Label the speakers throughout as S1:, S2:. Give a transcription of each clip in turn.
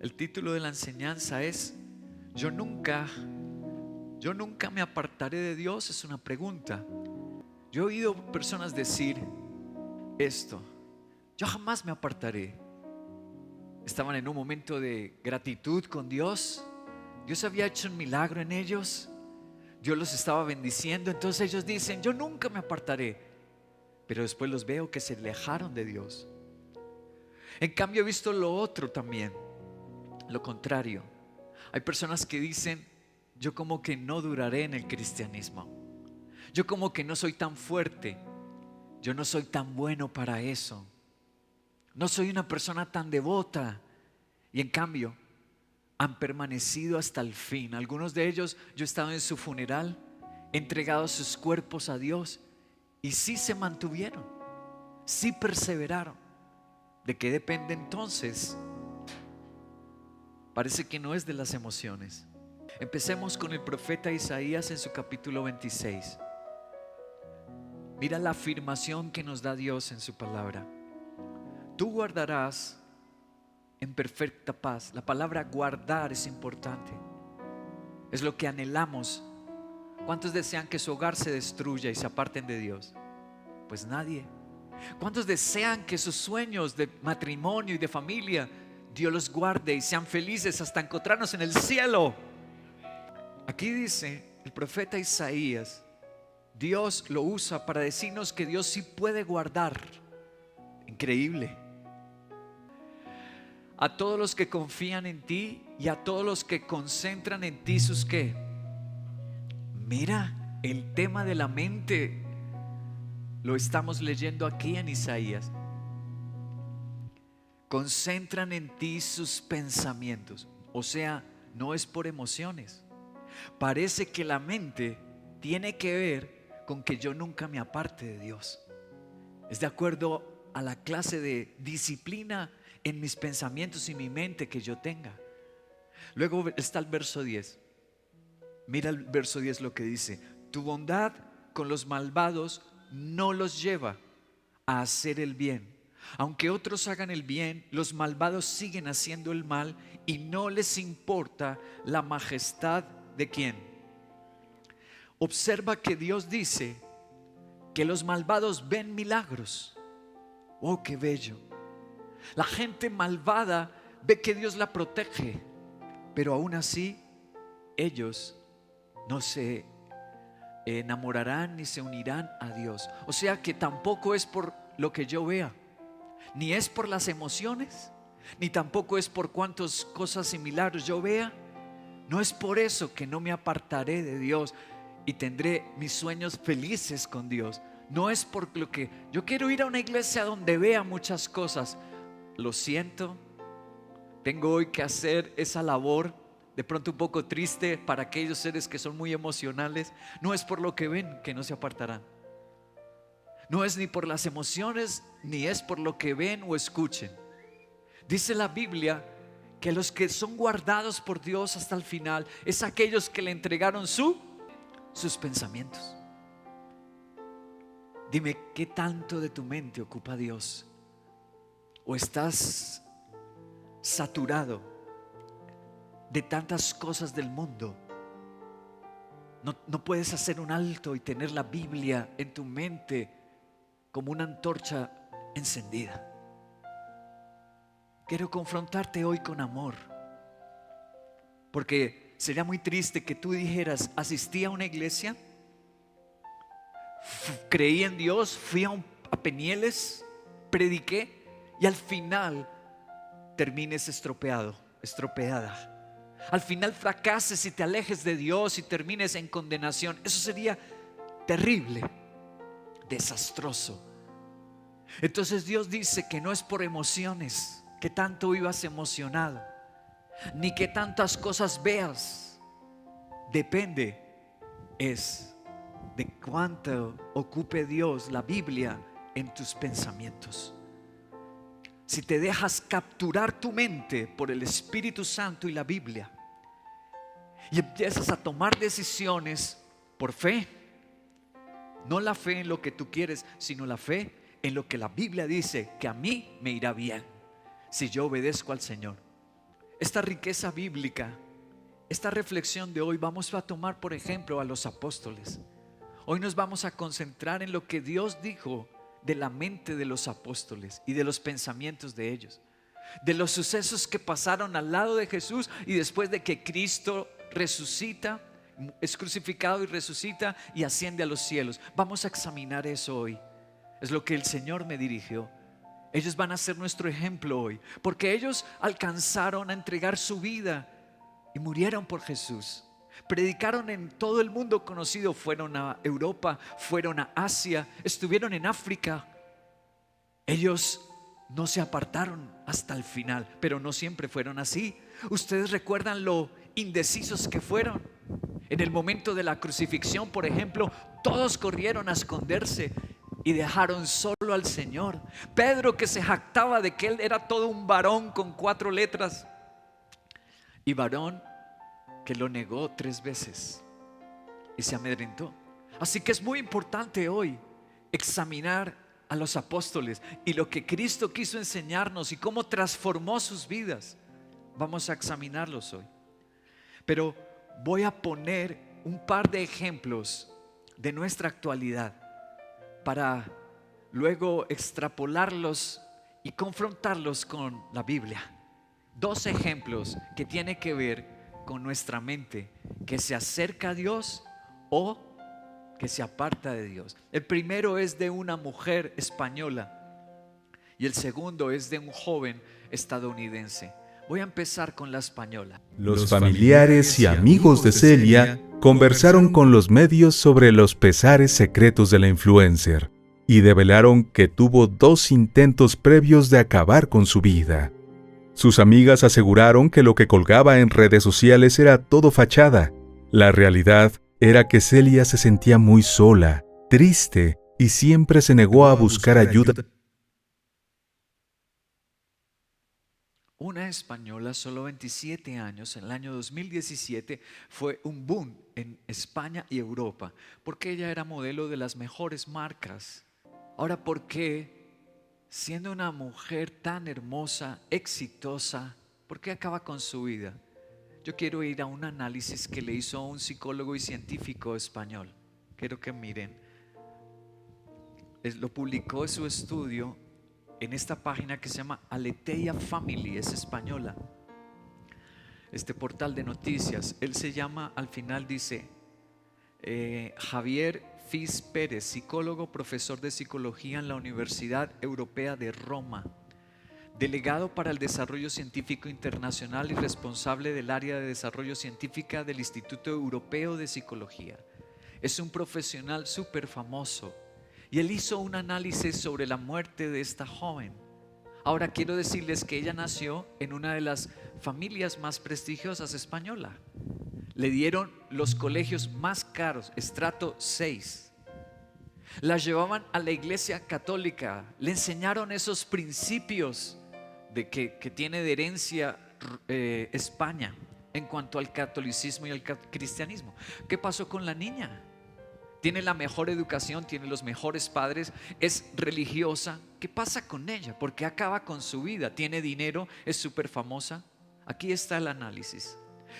S1: El título de la enseñanza es Yo nunca me apartaré de Dios. Es una pregunta. Yo he oído personas decir esto: yo jamás me apartaré. Estaban en un momento de gratitud con Dios. Dios había hecho un milagro en ellos. Dios los estaba bendiciendo. Entonces ellos dicen: yo nunca me apartaré. Pero después los veo que se alejaron de Dios. En cambio he visto lo otro también, lo contrario. Hay personas que dicen: yo como que no duraré en el cristianismo. Yo como que no soy tan fuerte. Yo no soy tan bueno para eso. No soy una persona tan devota. Y en cambio han permanecido hasta el fin. Algunos de ellos, yo he estado en su funeral, he entregado sus cuerpos a Dios y sí se mantuvieron, sí perseveraron. ¿De qué depende entonces? Parece que no es de las emociones. Empecemos con el profeta Isaías en su capítulo 26. Mira la afirmación que nos da Dios en su palabra. Tú guardarás en perfecta paz. La palabra guardar es importante. Es lo que anhelamos. ¿Cuántos desean que su hogar se destruya y se aparten de Dios? Pues nadie. ¿Cuántos desean que sus sueños de matrimonio y de familia Dios los guarde y sean felices hasta encontrarnos en el cielo? Aquí dice el profeta Isaías, Dios lo usa para decirnos que Dios sí puede guardar. Increíble. A todos los que confían en ti y a todos los que concentran en ti sus ¿qué? Mira, el tema de la mente lo estamos leyendo aquí en Isaías. Concentran en ti sus pensamientos. O sea, no es por emociones. Parece que la mente tiene que ver con que yo nunca me aparte de Dios. Es de acuerdo a la clase de disciplina en mis pensamientos y mi mente que yo tenga. Luego está el verso 10. Mira el verso 10 lo que dice: tu bondad con los malvados no los lleva a hacer el bien. Aunque otros hagan el bien, los malvados siguen haciendo el mal y no les importa la majestad de quién. Observa que Dios dice que los malvados ven milagros. Oh, qué bello. La gente malvada ve que Dios la protege, pero aún así ellos no se enamorarán ni se unirán a Dios. O sea que tampoco es por lo que yo vea, ni es por las emociones, ni tampoco es por cuántas cosas y milagros yo vea. No es por eso que no me apartaré de Dios y tendré mis sueños felices con Dios. No es por lo que yo quiero ir a una iglesia donde vea muchas cosas. Lo siento, tengo hoy que hacer esa labor, de pronto un poco triste para aquellos seres que son muy emocionales. No es por lo que ven que no se apartarán. No es ni por las emociones, ni es por lo que ven o escuchen. Dice la Biblia que los que son guardados por Dios hasta el final es aquellos que le entregaron sus pensamientos. Dime, ¿qué tanto de tu mente ocupa Dios? ¿O estás saturado de tantas cosas del mundo? No puedes hacer un alto y tener la Biblia en tu mente como una antorcha encendida. Quiero confrontarte hoy con amor, porque sería muy triste que tú dijeras: asistí a una iglesia, creí en Dios, fui a Penieles, prediqué y al final termines estropeada. Al final fracases y te alejes de Dios y termines en condenación. Eso sería terrible, desastroso. Entonces Dios dice que no es por emociones, que tanto vivas emocionado, ni que tantas cosas veas. Depende es de cuánto ocupe Dios, la Biblia, en tus pensamientos. Si te dejas capturar tu mente por el Espíritu Santo y la Biblia y empiezas a tomar decisiones por fe, no la fe en lo que tú quieres, sino la fe en lo que la Biblia dice, que a mí me irá bien si yo obedezco al Señor. esta riqueza bíblica, esta reflexión de hoy, vamos a tomar por ejemplo a los apóstoles. Hoy nos vamos a concentrar en lo que Dios dijo de la mente de los apóstoles y de los pensamientos de ellos, de los sucesos que pasaron al lado de Jesús y después de que Cristo resucita, es crucificado y resucita y asciende a los cielos. Vamos a examinar eso hoy. Es lo que el Señor me dirigió. Ellos van a ser nuestro ejemplo hoy, porque ellos alcanzaron a entregar su vida y murieron por Jesús. Predicaron en todo el mundo conocido, fueron a Europa, fueron a Asia, estuvieron en África. Ellos no se apartaron hasta el final, pero no siempre fueron así. Ustedes recuerdan lo indecisos que fueron. En el momento de la crucifixión, por ejemplo, todos corrieron a esconderse y dejaron solo al Señor. Pedro, que se jactaba de que él era todo un varón con 4 letras, y varón que lo negó 3 veces y se amedrentó. Así que es muy importante hoy examinar a los apóstoles y lo que Cristo quiso enseñarnos y cómo transformó sus vidas. Vamos a examinarlos hoy. Pero voy a poner un par de ejemplos de nuestra actualidad para luego extrapolarlos y confrontarlos con la Biblia. 2 ejemplos que tienen que ver con nuestra mente, que se acerca a Dios o que se aparta de Dios. El primero es de una mujer española y el segundo es de un joven estadounidense. Voy a empezar con la española.
S2: Los familiares y amigos de Celia conversaron con los medios sobre los pesares secretos de la influencer y develaron que tuvo 2 intentos previos de acabar con su vida. Sus amigas aseguraron que lo que colgaba en redes sociales era todo fachada. La realidad era que Celia se sentía muy sola, triste y siempre se negó a buscar ayuda.
S1: Una española, solo 27 años, en el año 2017 fue un boom en España y Europa, porque ella era modelo de las mejores marcas. Ahora, ¿por qué, siendo una mujer tan hermosa, exitosa, por qué acaba con su vida? Yo quiero ir a un análisis que le hizo un psicólogo y científico español. Quiero que miren. Lo publicó en su estudio en esta página que se llama Aleteia Family, es española, este portal de noticias. Él se llama, al final dice, Javier Fis Pérez, psicólogo, profesor de psicología en la Universidad Europea de Roma, delegado para el desarrollo científico internacional y responsable del área de desarrollo científico del Instituto Europeo de Psicología. Es un profesional súper famoso. Y él hizo un análisis sobre la muerte de esta joven. Ahora quiero decirles que ella nació en una de las familias más prestigiosas españolas. Le dieron los colegios más caros, estrato 6. La llevaban a la iglesia católica, le enseñaron esos principios de que tiene de herencia España en cuanto al catolicismo y al cristianismo. ¿Qué pasó con la niña? Tiene la mejor educación, tiene los mejores padres, es religiosa. ¿Qué pasa con ella? ¿Por qué acaba con su vida? ¿Tiene dinero? ¿Es súper famosa? Aquí está el análisis.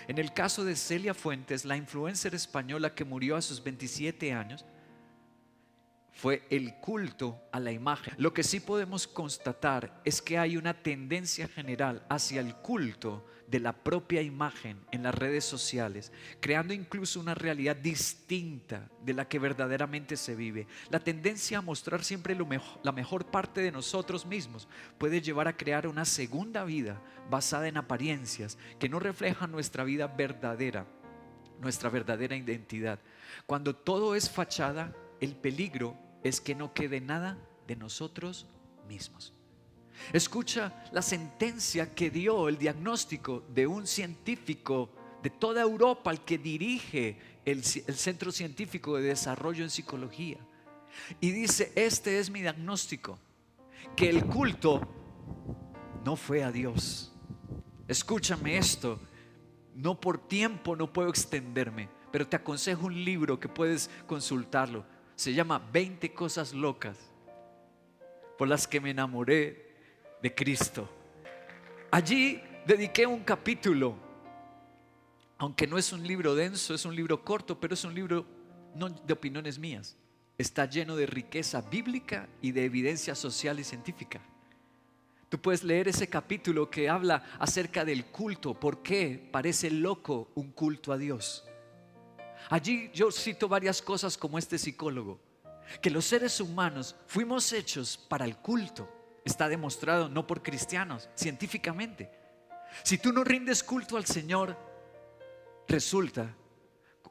S1: En el caso de Celia Fuentes, la influencer española que murió a sus 27 años, fue el culto a la imagen. Lo que sí podemos constatar es que hay una tendencia general hacia el culto de la propia imagen en las redes sociales, creando incluso una realidad distinta de la que verdaderamente se vive. La tendencia a mostrar siempre la mejor parte de nosotros mismos puede llevar a crear una segunda vida basada en apariencias que no reflejan nuestra vida verdadera, nuestra verdadera identidad. Cuando todo es fachada, el peligro es que no quede nada de nosotros mismos. Escucha la sentencia que dio, el diagnóstico de un científico de toda Europa, al que dirige el Centro Científico de Desarrollo en Psicología. Y dice: este es mi diagnóstico, que el culto no fue a Dios. Escúchame esto, no por tiempo no puedo extenderme, pero te aconsejo un libro que puedes consultarlo. Se llama 20 cosas locas por las que me enamoré de Cristo. Allí dediqué un capítulo, aunque no es un libro denso, es un libro corto, pero es un libro no de opiniones mías. Está lleno de riqueza bíblica y de evidencia social y científica. Tú puedes leer ese capítulo que habla acerca del culto. ¿Por qué parece loco un culto a Dios? Allí yo cito varias cosas como este psicólogo, que los seres humanos fuimos hechos para el culto. Está demostrado no por cristianos, científicamente. Si tú no rindes culto al Señor,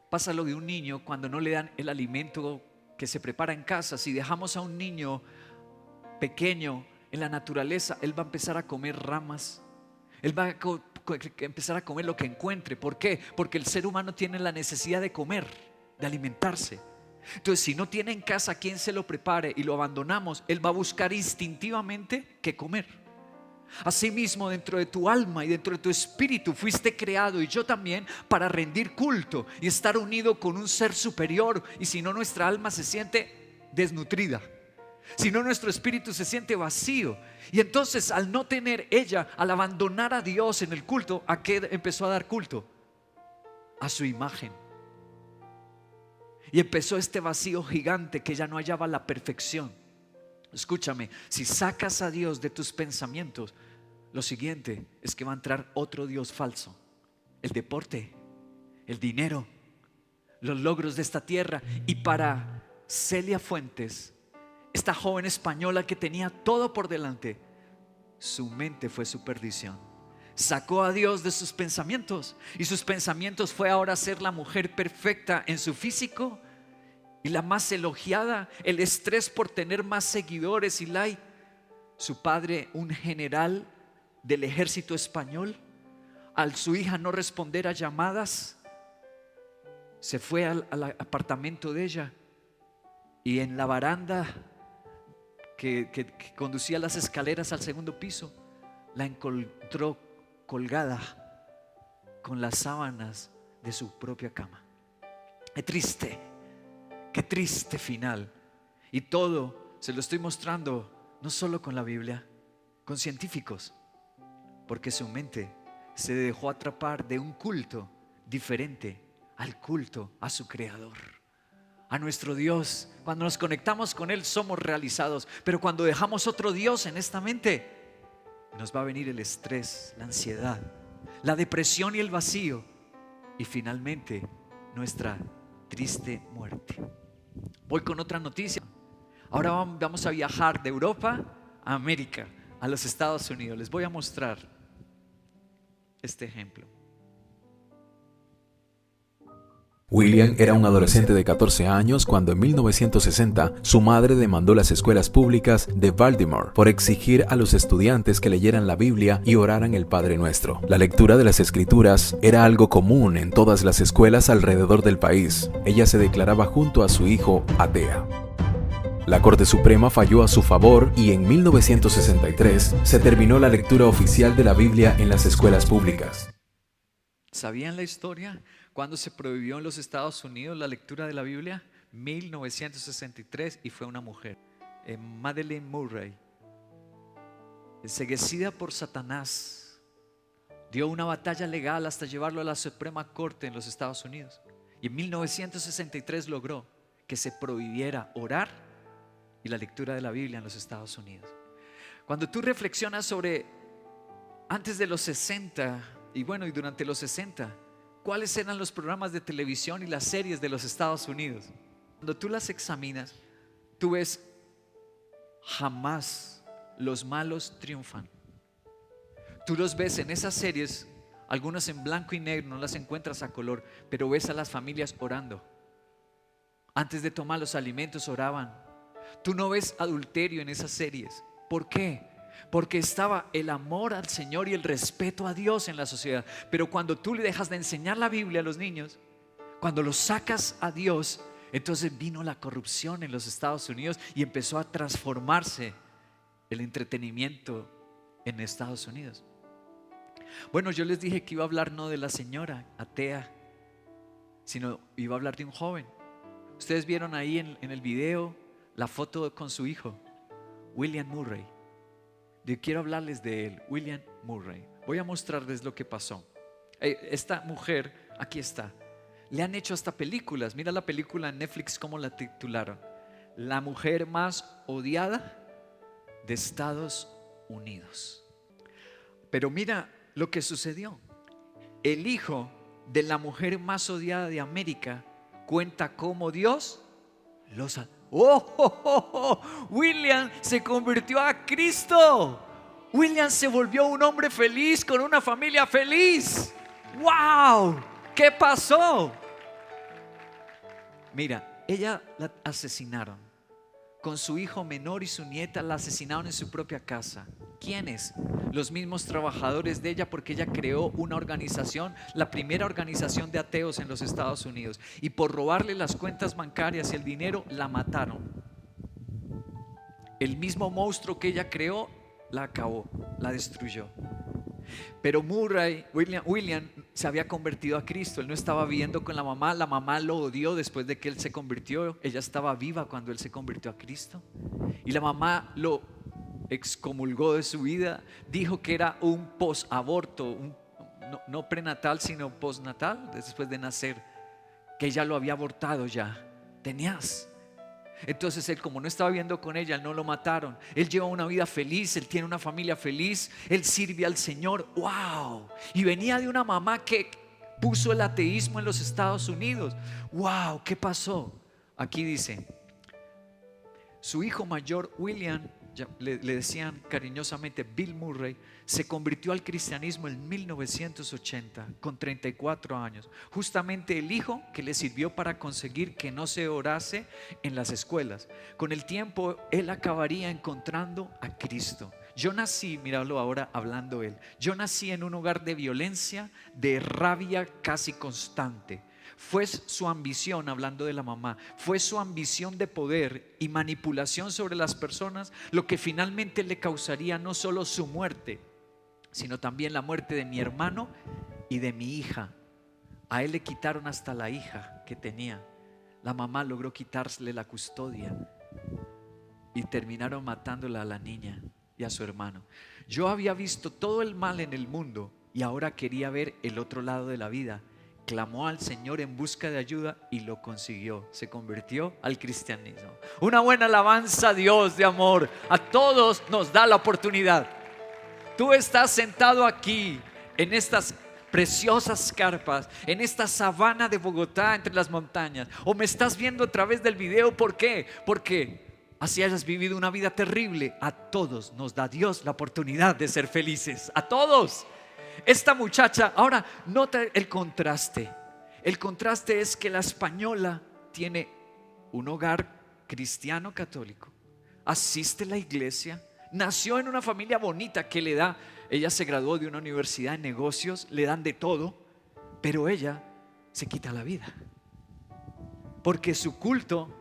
S1: pasa lo de un niño cuando no le dan el alimento que se prepara en casa. Si dejamos a un niño pequeño en la naturaleza, él va a empezar a comer ramas, él va a empezar a comer lo que encuentre. ¿Por qué? Porque el ser humano tiene la necesidad de comer, de alimentarse. Entonces, si no tiene en casa quien se lo prepare y lo abandonamos, él va a buscar instintivamente qué comer. Asimismo, dentro de tu alma y dentro de tu espíritu fuiste creado, y yo también, para rendir culto y estar unido con un ser superior. Y si no, nuestra alma se siente desnutrida, si no, nuestro espíritu se siente vacío. Y entonces, al no tener ella, al abandonar a Dios en el culto, ¿a qué empezó a dar culto? A su imagen. Y empezó este vacío gigante que ya no hallaba la perfección. Escúchame, si sacas a Dios de tus pensamientos, lo siguiente es que va a entrar otro Dios falso: el deporte, el dinero, los logros de esta tierra. Y para Celia Fuentes, esta joven española que tenía todo por delante, su mente fue su perdición. Sacó a Dios de sus pensamientos, y sus pensamientos fue ahora ser la mujer perfecta en su físico y la más elogiada, el estrés por tener más seguidores y like. Su padre, un general del ejército español, al su hija no responder a llamadas, se fue al apartamento de ella, y en la baranda que conducía las escaleras al segundo piso, la encontró colgada con las sábanas de su propia cama. Qué triste final. Y todo se lo estoy mostrando no solo con la Biblia, con científicos, porque su mente se dejó atrapar de un culto diferente al culto a su Creador, a nuestro Dios. Cuando nos conectamos con Él somos realizados, pero cuando dejamos otro Dios en esta mente, nos va a venir el estrés, la ansiedad, la depresión y el vacío, y finalmente nuestra triste muerte. Voy con otra noticia. Ahora vamos a viajar de Europa a América, a los Estados Unidos. Les voy a mostrar este ejemplo.
S3: William era un adolescente de 14 años cuando en 1960 su madre demandó las escuelas públicas de Baltimore por exigir a los estudiantes que leyeran la Biblia y oraran el Padre Nuestro. La lectura de las Escrituras era algo común en todas las escuelas alrededor del país. Ella se declaraba junto a su hijo atea. La Corte Suprema falló a su favor y en 1963 se terminó la lectura oficial de la Biblia en las escuelas públicas.
S1: ¿Sabían la historia? ¿Cuándo se prohibió en los Estados Unidos la lectura de la Biblia? 1963, y fue una mujer, Madeleine Murray, enceguecida por Satanás, dio una batalla legal hasta llevarlo a la Suprema Corte en los Estados Unidos, y en 1963 logró que se prohibiera orar y la lectura de la Biblia en los Estados Unidos. Cuando tú reflexionas sobre antes de los 60 y durante los 60, ¿cuáles eran los programas de televisión y las series de los Estados Unidos? Cuando tú las examinas, tú ves jamás los malos triunfan. Tú los ves en esas series, algunas en blanco y negro, no las encuentras a color, pero ves a las familias orando. Antes de tomar los alimentos oraban. Tú no ves adulterio en esas series. ¿Por qué? Porque estaba el amor al Señor y el respeto a Dios en la sociedad. Pero cuando tú le dejas de enseñar la Biblia a los niños, cuando los sacas a Dios, entonces vino la corrupción en los Estados Unidos y empezó a transformarse el entretenimiento en Estados Unidos. Bueno, yo les dije que iba a hablar no de la señora atea, sino iba a hablar de un joven. Ustedes vieron ahí en el video la foto con su hijo, William Murray. quiero hablarles de él, William Murray. Voy a mostrarles lo que pasó. Esta mujer, aquí está. Le han hecho hasta películas. Mira la película en Netflix, cómo la titularon: la mujer más odiada de Estados Unidos. Pero mira lo que sucedió. El hijo de la mujer más odiada de América cuenta cómo Dios lo salvó. William se convirtió a Cristo. William se volvió un hombre feliz con una familia feliz. ¡Wow! ¿Qué pasó? Mira, ella la asesinaron. Con su hijo menor y su nieta la asesinaron en su propia casa. ¿Quiénes? Los mismos trabajadores de ella, porque ella creó una organización, la primera organización de ateos en los Estados Unidos. Y por robarle las cuentas bancarias y el dinero, la mataron. El mismo monstruo que ella creó, la acabó, la destruyó. Pero William se había convertido a Cristo. Él no estaba viviendo con la mamá lo odió después de que él se convirtió. Ella estaba viva cuando él se convirtió a Cristo. Y la mamá lo excomulgó de su vida. Dijo que era un posaborto, no prenatal sino postnatal, después de nacer, que ella lo había abortado ya. Tenías. Entonces él, como no estaba viviendo con ella, no lo mataron. Él lleva una vida feliz, él tiene una familia feliz, él sirve al Señor. ¡Wow! Y venía de una mamá que puso el ateísmo en los Estados Unidos. ¡Wow! ¿Qué pasó? Aquí dice: su hijo mayor, William, le decían cariñosamente Bill Murray, se convirtió al cristianismo en 1980 con 34 años. Justamente el hijo que le sirvió para conseguir que no se orase en las escuelas. Con el tiempo él acabaría encontrando a Cristo. Yo nací, míralo ahora hablando él, yo nací en un hogar de violencia, de rabia casi constante. Fue su ambición, hablando de la mamá, fue su ambición de poder y manipulación sobre las personas lo que finalmente le causaría no solo su muerte, sino también la muerte de mi hermano y de mi hija. A él le quitaron hasta la hija que tenía. La mamá logró quitarle la custodia y terminaron matándola a la niña y a su hermano. Yo había visto todo el mal en el mundo y ahora quería ver el otro lado de la vida. Clamó al Señor en busca de ayuda y lo consiguió. Se convirtió al cristianismo. Una buena alabanza a Dios de amor. A todos nos da la oportunidad. Tú estás sentado aquí en estas preciosas carpas, en esta sabana de Bogotá entre las montañas, o me estás viendo a través del video. ¿Por qué? Porque así hayas vivido una vida terrible, a todos nos da Dios la oportunidad de ser felices. A todos. Esta muchacha, ahora nota el contraste. El contraste es que la española tiene un hogar cristiano católico, asiste a la iglesia, nació en una familia bonita que le da. Ella se graduó de una universidad de negocios, le dan de todo, pero ella se quita la vida porque su culto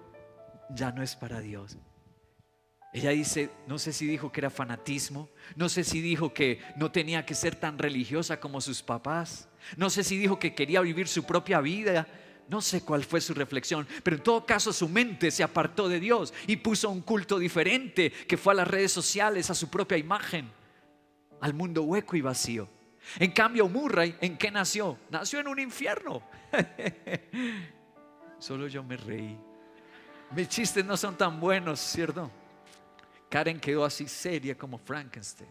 S1: ya no es para Dios. Ella dice, no sé si dijo que era fanatismo, no sé si dijo que no tenía que ser tan religiosa como sus papás, no sé si dijo que quería vivir su propia vida, no sé cuál fue su reflexión, pero en todo caso su mente se apartó de Dios y puso un culto diferente, que fue a las redes sociales, a su propia imagen, al mundo hueco y vacío. En cambio Murray, ¿en qué nació? Nació en un infierno. Solo yo me reí. Mis chistes no son tan buenos, ¿cierto? Karen quedó así seria como Frankenstein.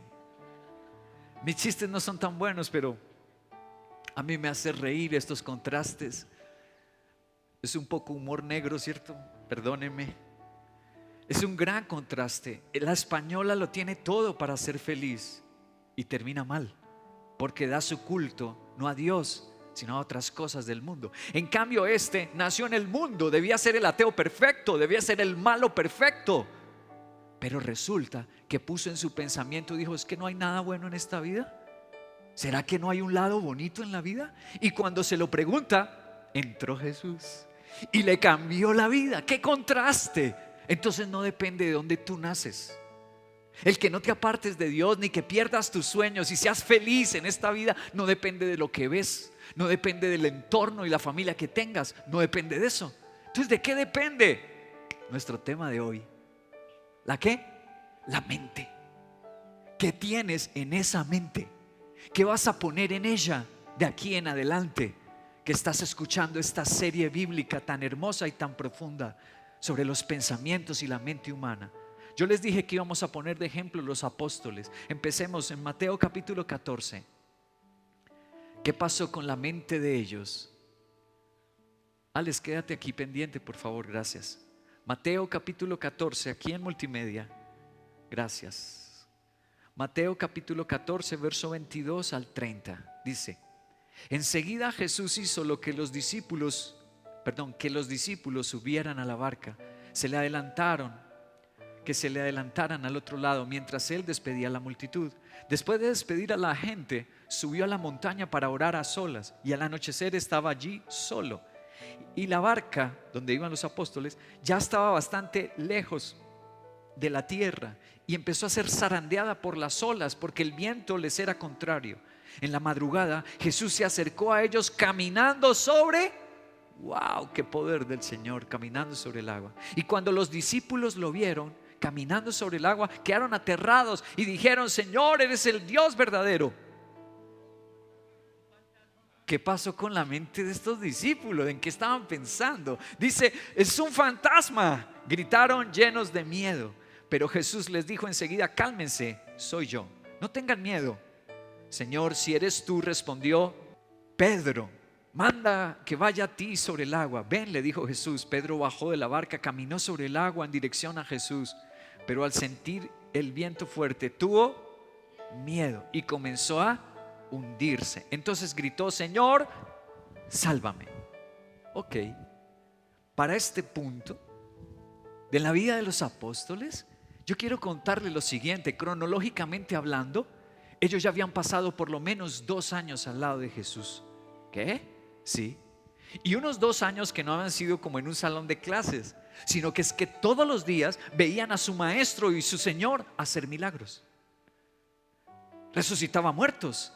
S1: Mis chistes no son tan buenos, pero a mí me hace reír estos contrastes. Es un poco humor negro, ¿cierto? Perdónenme. Es un gran contraste. La española lo tiene todo para ser feliz y termina mal, porque da su culto no a Dios, sino a otras cosas del mundo. En cambio este nació en el mundo, debía ser el ateo perfecto, debía ser el malo perfecto. Pero resulta que puso en su pensamiento, dijo, ¿es que no hay nada bueno en esta vida? ¿Será que no hay un lado bonito en la vida? Y cuando se lo pregunta, entró Jesús y le cambió la vida. ¡Qué contraste! Entonces no depende de dónde tú naces. El que no te apartes de Dios, ni que pierdas tus sueños y seas feliz en esta vida, no depende de lo que ves, no depende del entorno y la familia que tengas, no depende de eso. Entonces, ¿de qué depende? Nuestro tema de hoy. ¿La qué? La mente. ¿Qué tienes en esa mente? ¿Qué vas a poner en ella de aquí en adelante que estás escuchando esta serie bíblica tan hermosa y tan profunda sobre los pensamientos y la mente humana? Yo les dije que íbamos a poner de ejemplo los apóstoles. Empecemos en Mateo capítulo 14. ¿Qué pasó con la mente de ellos? Alex, quédate aquí pendiente, por favor, gracias. Mateo capítulo 14, aquí en multimedia. Gracias. Mateo capítulo 14, verso 22 al 30. Dice: enseguida Jesús hizo lo que los discípulos subieran a la barca. Que se le adelantaran al otro lado mientras él despedía a la multitud. Después de despedir a la gente, subió a la montaña para orar a solas, y al anochecer estaba allí solo. Y la barca donde iban los apóstoles ya estaba bastante lejos de la tierra y empezó a ser zarandeada por las olas porque el viento les era contrario. En la madrugada Jesús se acercó a ellos caminando sobre, wow, qué poder del Señor, caminando sobre el agua. Y cuando los discípulos lo vieron caminando sobre el agua, quedaron aterrados y dijeron: Señor, eres el Dios verdadero. ¿Qué pasó con la mente de estos discípulos? ¿En qué estaban pensando? Dice: es un fantasma. Gritaron llenos de miedo. Pero Jesús les dijo enseguida: cálmense, soy yo, no tengan miedo. Señor, si eres tú, respondió Pedro, manda que vaya a ti sobre el agua. Ven, le dijo Jesús. Pedro bajó de la barca, caminó sobre el agua en dirección a Jesús, pero al sentir el viento fuerte tuvo miedo y comenzó a hundirse. Entonces gritó: Señor, sálvame. Ok, para este punto de la vida de los apóstoles, yo quiero contarles lo siguiente. Cronológicamente hablando, ellos ya habían pasado por lo menos 2 años al lado de Jesús. ¿Qué? Sí. Y unos 2 años que no habían sido como en un salón de clases, sino que es que todos los días veían a su maestro y su Señor hacer milagros. Resucitaba muertos,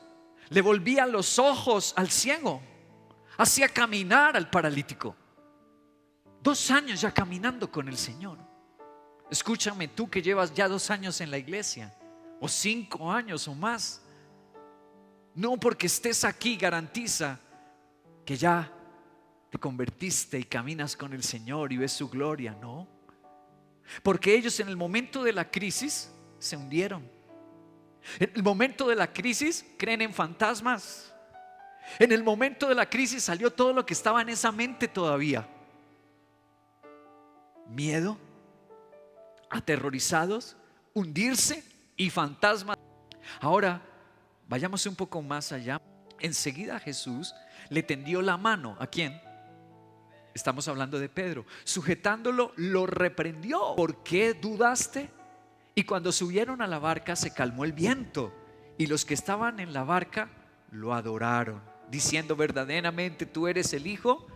S1: le volvía los ojos al ciego, hacía caminar al paralítico. 2 años ya caminando con el Señor. Escúchame, tú que llevas ya 2 años en la iglesia, o 5 años o más, no porque estés aquí garantiza que ya te convertiste y caminas con el Señor y ves su gloria. No, porque ellos en el momento de la crisis se hundieron. En el momento de la crisis creen en fantasmas. En el momento de la crisis salió todo lo que estaba en esa mente todavía: miedo, aterrorizados, hundirse y fantasmas. Ahora vayamos un poco más allá. Enseguida Jesús le tendió la mano. ¿A quién? Estamos hablando de Pedro. Sujetándolo, lo reprendió. ¿Por qué dudaste? Y cuando subieron a la barca se calmó el viento, y los que estaban en la barca lo adoraron, diciendo: verdaderamente tú eres el Hijo.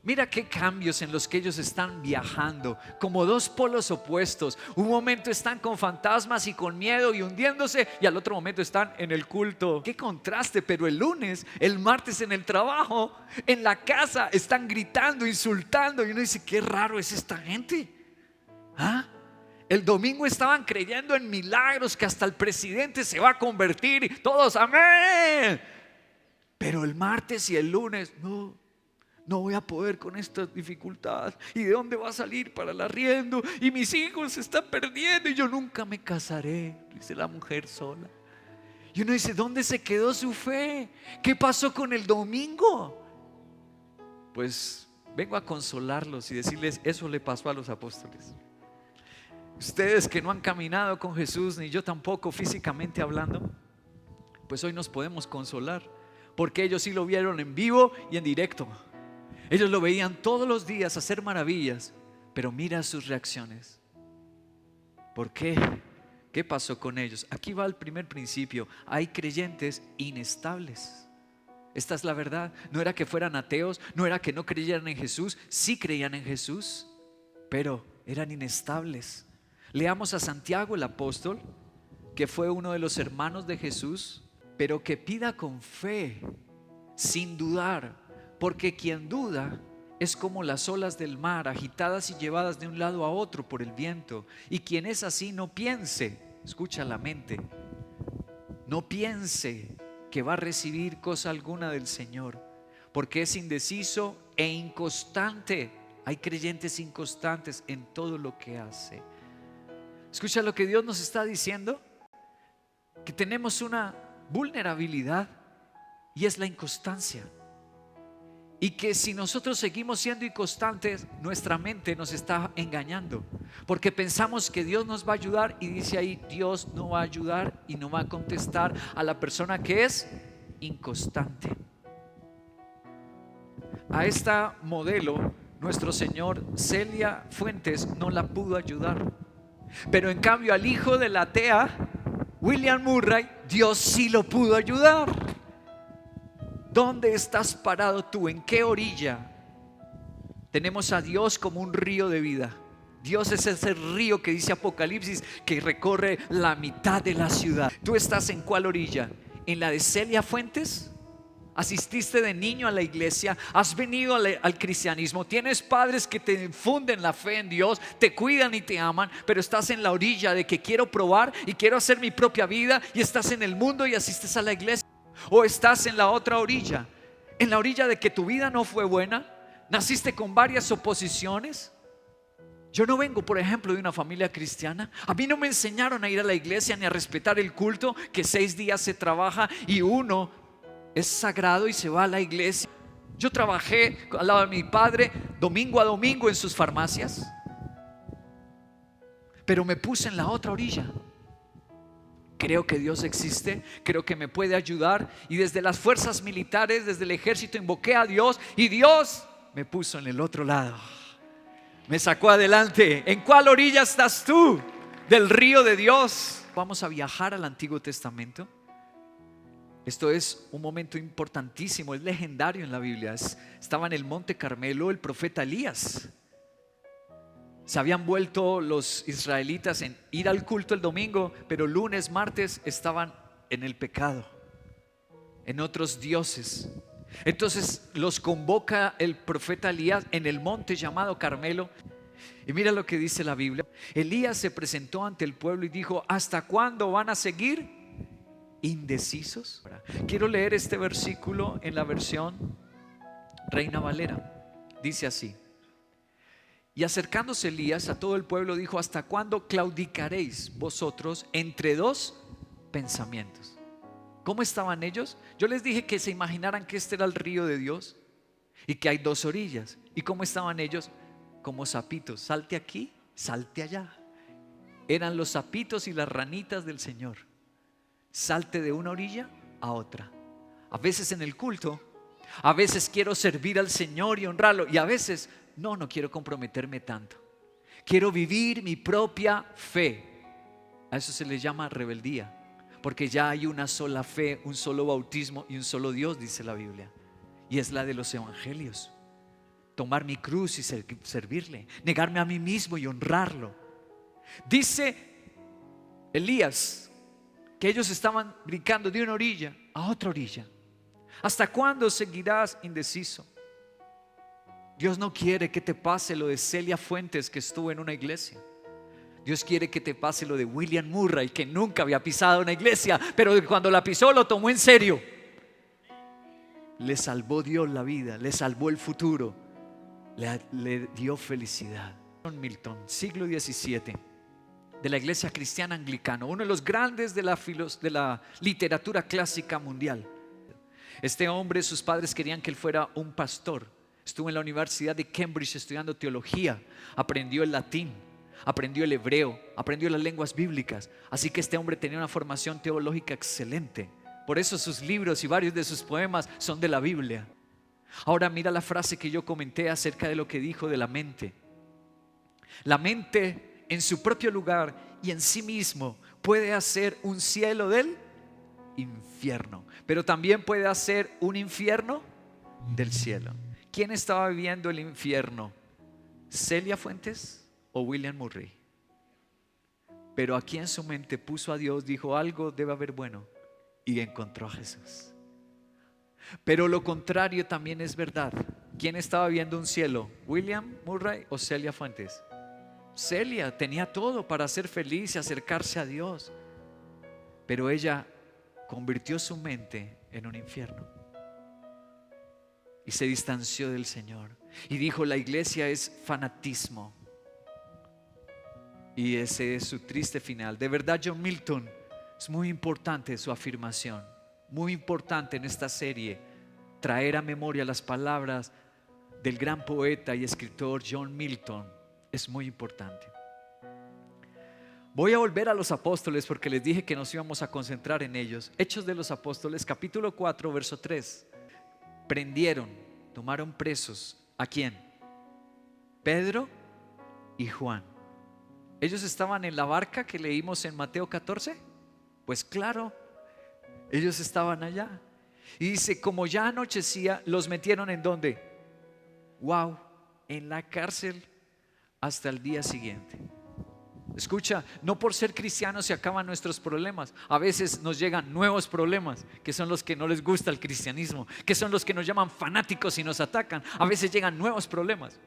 S1: Mira qué cambios en los que ellos están viajando, como 2 polos opuestos. Un momento están con fantasmas y con miedo y hundiéndose, y al otro momento están en el culto. Qué contraste. Pero el lunes, el martes en el trabajo, en la casa, están gritando, insultando, y uno dice: qué raro es esta gente. ¿Ah? El domingo estaban creyendo en milagros, que hasta el presidente se va a convertir, y todos amén. Pero el martes y el lunes: no voy a poder con esta dificultad, y de dónde va a salir para el arriendo, y mis hijos se están perdiendo, y yo nunca me casaré, dice la mujer sola. Y uno dice: ¿dónde se quedó su fe? ¿Qué pasó con el domingo? Pues vengo a consolarlos y decirles: eso le pasó a los apóstoles. Ustedes que no han caminado con Jesús, ni yo tampoco físicamente hablando, pues hoy nos podemos consolar, porque ellos sí lo vieron en vivo y en directo. Ellos lo veían todos los días hacer maravillas, pero mira sus reacciones. ¿Por qué? ¿Qué pasó con ellos? Aquí va el primer principio: hay creyentes inestables. Esta es la verdad. No era que fueran ateos, no era que no creyeran en Jesús. Sí creían en Jesús, pero eran inestables. Leamos a Santiago el apóstol, que fue uno de los hermanos de Jesús, pero que pida con fe, sin dudar, porque quien duda es como las olas del mar, agitadas y llevadas de un lado a otro por el viento. Y quien es así, no piense escucha la mente, no piense que va a recibir cosa alguna del Señor, porque es indeciso e inconstante. Hay creyentes inconstantes en todo lo que hace. Escucha lo que Dios nos está diciendo, que tenemos una vulnerabilidad y es la inconstancia. Y que si nosotros seguimos siendo inconstantes, nuestra mente nos está engañando, porque pensamos que Dios nos va a ayudar y dice ahí, Dios no va a ayudar y no va a contestar a la persona que es inconstante. A esta modelo, nuestro Señor, Celia Fuentes, no la pudo ayudar, pero en cambio al hijo de la atea, William Murray, Dios sí lo pudo ayudar. ¿Dónde estás parado tú? ¿En qué orilla? Tenemos a Dios como un río de vida. Dios es ese río que dice Apocalipsis que recorre la mitad de la ciudad. ¿Tú estás en cuál orilla? ¿En la de Celia Fuentes? ¿Asististe de niño a la iglesia? ¿Has venido al cristianismo? ¿Tienes padres que te infunden la fe en Dios, te cuidan y te aman, pero estás en la orilla de que quiero probar y quiero hacer mi propia vida, y estás en el mundo y asistes a la iglesia? ¿O estás en la otra orilla? En la orilla de que tu vida no fue buena, naciste con varias oposiciones. Yo no vengo, por ejemplo, de una familia cristiana. A mí no me enseñaron a ir a la iglesia ni a respetar el culto, que 6 días se trabaja y uno es sagrado y se va a la iglesia. Yo trabajé al lado de mi padre domingo a domingo en sus farmacias, pero me puse en la otra orilla. Creo que Dios existe, creo que me puede ayudar, y desde las fuerzas militares, desde el ejército, invoqué a Dios y Dios me puso en el otro lado, me sacó adelante. ¿En cuál orilla estás tú del río de Dios? Vamos a viajar al Antiguo Testamento. Esto es un momento importantísimo, es legendario en la Biblia. Estaba en el Monte Carmelo el profeta Elías. Se habían vuelto los israelitas en ir al culto el domingo, pero lunes, martes estaban en el pecado, en otros dioses. Entonces los convoca el profeta Elías en el monte llamado Carmelo. Y mira lo que dice la Biblia. Elías se presentó ante el pueblo y dijo: ¿hasta cuándo van a seguir indecisos? Quiero leer este versículo en la versión Reina Valera. Dice así: y acercándose Elías a todo el pueblo dijo: ¿hasta cuándo claudicaréis vosotros entre dos pensamientos? ¿Cómo estaban ellos? Yo les dije que se imaginaran que este era el río de Dios y que hay 2 orillas. ¿Y cómo estaban ellos? Como sapitos, salte aquí, salte allá. Eran los sapitos y las ranitas del Señor. Salte de una orilla a otra. A veces en el culto, a veces quiero servir al Señor y honrarlo, y a veces no quiero comprometerme tanto. Quiero vivir mi propia fe. A eso se le llama rebeldía, porque ya hay una sola fe, un solo bautismo y un solo Dios, dice la Biblia, y es la de los evangelios. Tomar mi cruz y servirle, negarme a mí mismo y honrarlo. Dice Elías que ellos estaban brincando de una orilla a otra orilla. ¿Hasta cuándo seguirás indeciso? Dios no quiere que te pase lo de Celia Fuentes, que estuvo en una iglesia. Dios quiere que te pase lo de William Murray, que nunca había pisado una iglesia, pero cuando la pisó lo tomó en serio. Le salvó Dios la vida, le salvó el futuro, le dio felicidad. John Milton, siglo XVII, de la iglesia cristiana anglicana, uno de los grandes de la literatura clásica mundial. Este hombre, sus padres querían que él fuera un pastor. Estuvo en la Universidad de Cambridge estudiando teología, aprendió el latín, aprendió el hebreo, aprendió las lenguas bíblicas. Así que este hombre tenía una formación teológica excelente. Por eso sus libros y varios de sus poemas son de la Biblia. Ahora mira la frase que yo comenté acerca de lo que dijo de la mente. La mente en su propio lugar y en sí mismo puede hacer un cielo del infierno, pero también puede hacer un infierno del cielo. ¿Quién estaba viviendo el infierno? ¿Celia Fuentes o William Murray? Pero aquí en su mente puso a Dios, dijo: algo debe haber bueno, y encontró a Jesús. Pero lo contrario también es verdad. ¿Quién estaba viendo un cielo? ¿William Murray o Celia Fuentes? Celia tenía todo para ser feliz y acercarse a Dios, pero ella convirtió su mente en un infierno y se distanció del Señor y dijo: la iglesia es fanatismo. Y ese es su triste final. De verdad, John Milton, es muy importante su afirmación, muy importante en esta serie traer a memoria las palabras del gran poeta y escritor John Milton. Es muy importante. Voy a volver a los apóstoles porque les dije que nos íbamos a concentrar en ellos. Hechos de los Apóstoles, capítulo 4, verso 3. Prendieron, tomaron presos. ¿A quién? Pedro y Juan. ¿Ellos estaban en la barca que leímos en Mateo 14? Pues claro, ellos estaban allá. Y dice, como ya anochecía, los metieron ¿en dónde? Wow, en la cárcel hasta el día siguiente. Escucha, no por ser cristianos se acaban nuestros problemas. A veces nos llegan nuevos problemas, que son los que no les gusta el cristianismo, que son los que nos llaman fanáticos y nos atacan. A veces llegan nuevos problemas.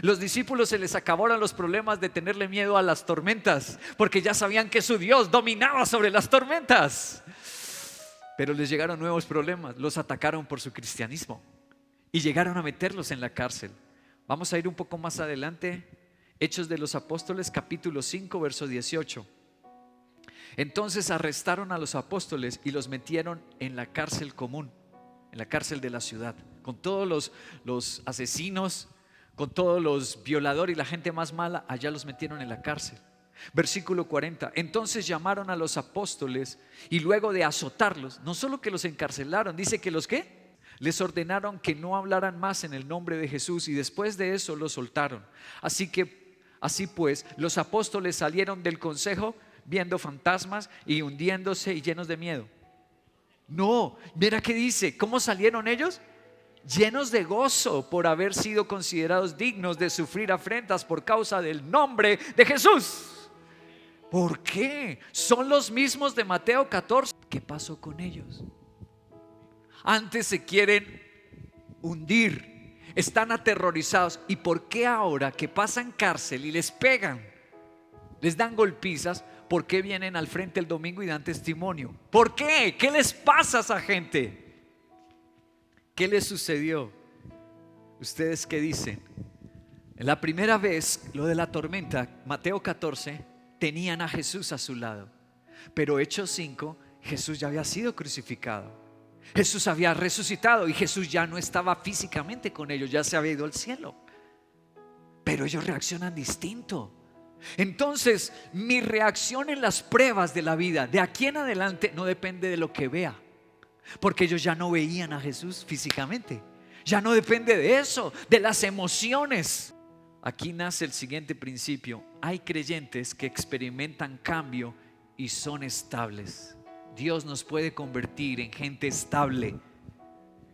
S1: Los discípulos se les acabaron los problemas de tenerle miedo a las tormentas, porque ya sabían que su Dios dominaba sobre las tormentas. Pero les llegaron nuevos problemas, los atacaron por su cristianismo y llegaron a meterlos en la cárcel. Vamos a ir un poco más adelante. Hechos de los Apóstoles, capítulo 5, verso 18. Entonces arrestaron a los apóstoles y los metieron en la cárcel común, en la cárcel de la ciudad, con todos los asesinos, con todos los violadores y la gente más mala. Allá los metieron en la cárcel. Versículo 40. Entonces llamaron a los apóstoles y luego de azotarlos, no solo que los encarcelaron, dice que los ¿qué? Les ordenaron que no hablaran más en el nombre de Jesús y después de eso los soltaron. Así pues, los apóstoles salieron del consejo viendo fantasmas y hundiéndose y llenos de miedo. No, mira qué dice, ¿cómo salieron ellos? Llenos de gozo por haber sido considerados dignos de sufrir afrentas por causa del nombre de Jesús. ¿Por qué? Son los mismos de Mateo 14. ¿Qué pasó con ellos? Antes se quieren hundir, están aterrorizados. ¿Y por qué ahora que pasan cárcel y les pegan, les dan golpizas, por qué vienen al frente el domingo y dan testimonio? ¿Por qué? ¿Qué les pasa a esa gente? ¿Qué les sucedió? ¿Ustedes qué dicen? La primera vez, lo de la tormenta, Mateo 14, tenían a Jesús a su lado. Pero Hechos 5, Jesús ya había sido crucificado. Jesús había resucitado y Jesús ya no estaba físicamente con ellos, ya se había ido al cielo. Pero ellos reaccionan distinto. Entonces, mi reacción en las pruebas de la vida, de aquí en adelante, no depende de lo que vea. Porque ellos ya no veían a Jesús físicamente. Ya no depende de eso, de las emociones. Aquí nace el siguiente principio. Hay creyentes que experimentan cambio y son estables. Dios nos puede convertir en gente estable,